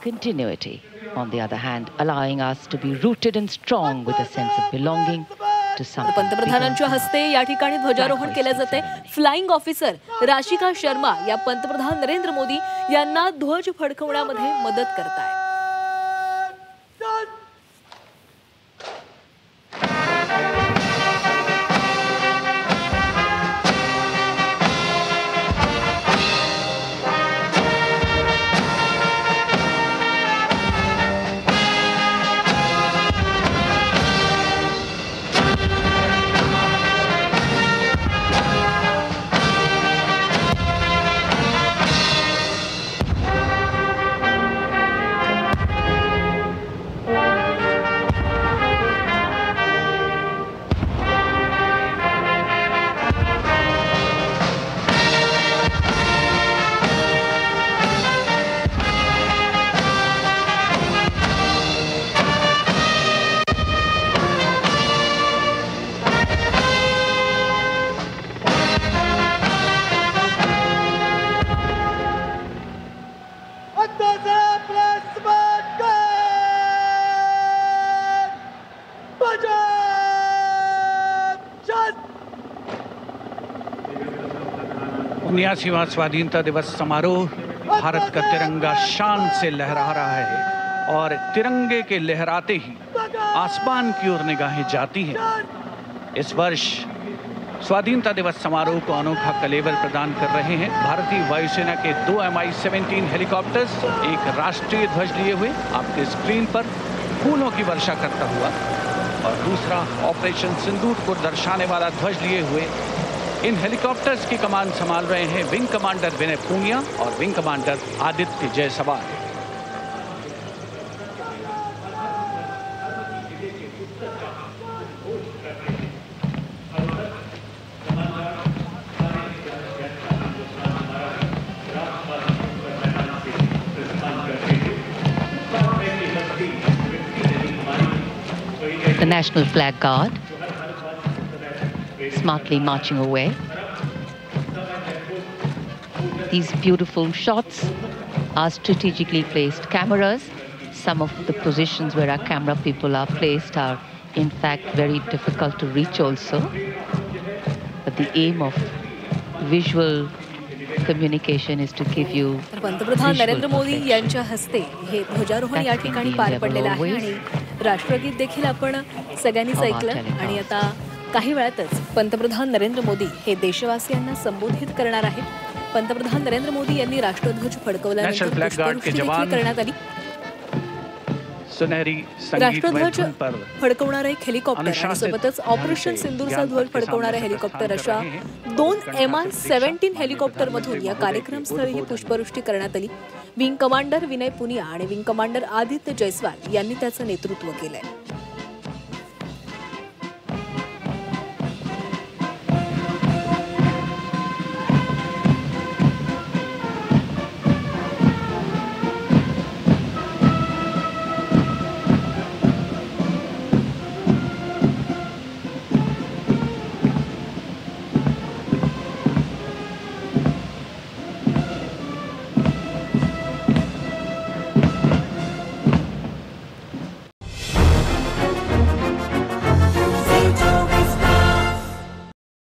Continuity, on the other hand, allowing us to be rooted and strong with a sense of belonging to something. पंतप्रधानांच्या हस्ते या ठिकाणी ध्वजारोहण केले जाते. फ्लाइंग ऑफिसर राशिका शर्मा या पंतप्रधान नरेंद्र मोदी यांना ध्वज फडकवण्यामध्ये मदत करतायत. उन्यासीवां स्वाधीनता दिवस समारोह, भारत का तिरंगा शान से लहरा रहा है और तिरंगे के लहराते ही आसमान की ओर निगाहें जाती हैं. इस वर्ष स्वाधीनता दिवस समारोह को अनोखा कलेवर प्रदान कर रहे हैं भारतीय वायुसेना के 2 Mi-17 हेलीकॉप्टर्स, एक राष्ट्रीय ध्वज लिए हुए आपके स्क्रीन पर फूलों की वर्षा करता हुआ, और दूसरा ऑपरेशन सिंदूर को दर्शाने वाला ध्वज लिए हुए. इन हेलीकॉप्टर्स की कमान संभाल रहे हैं विंग कमांडर विनय पूनिया और wing commander Aditya Jaiswal. The National Flag Guard smartly marching away. These beautiful shots are strategically placed cameras. Some of the positions where our camera people are placed are in fact very difficult to reach also. But the aim of visual communication is to give you. पंतप्रधान नरेंद्र मोदी यांच्या हस्ते हे ध्वजारोहण या ठिकाणी पार पडलेलं आहे आणि राष्ट्रगीत देखील आपण सगळ्यांनीच ऐकलं. आणि आता काही वेळातच पंतप्रधान नरेंद्र मोदी हे देशवासियांना संबोधित करणार आहेत. पंतप्रधान नरेंद्र मोदी यांनी राष्ट्रध्वज फडकवल्यानंतर पुष्पवृष्टी करण्यात आली. राष्ट्रध्वज फडकवणारे एक हेलिकॉप्टर आणि सोबतच ऑपरेशन सिंदूरचा ध्वज फडकवणारे हेलिकॉप्टर अशा 2 Mi-17 हेलिकॉप्टर मधून या कार्यक्रमस्थळी पुष्पवृष्टी करण्यात आली. विंग कमांडर विनय पुनिया आणि विंग कमांडर आदित्य जायसवाल यांनी त्याचं नेतृत्व केलंय.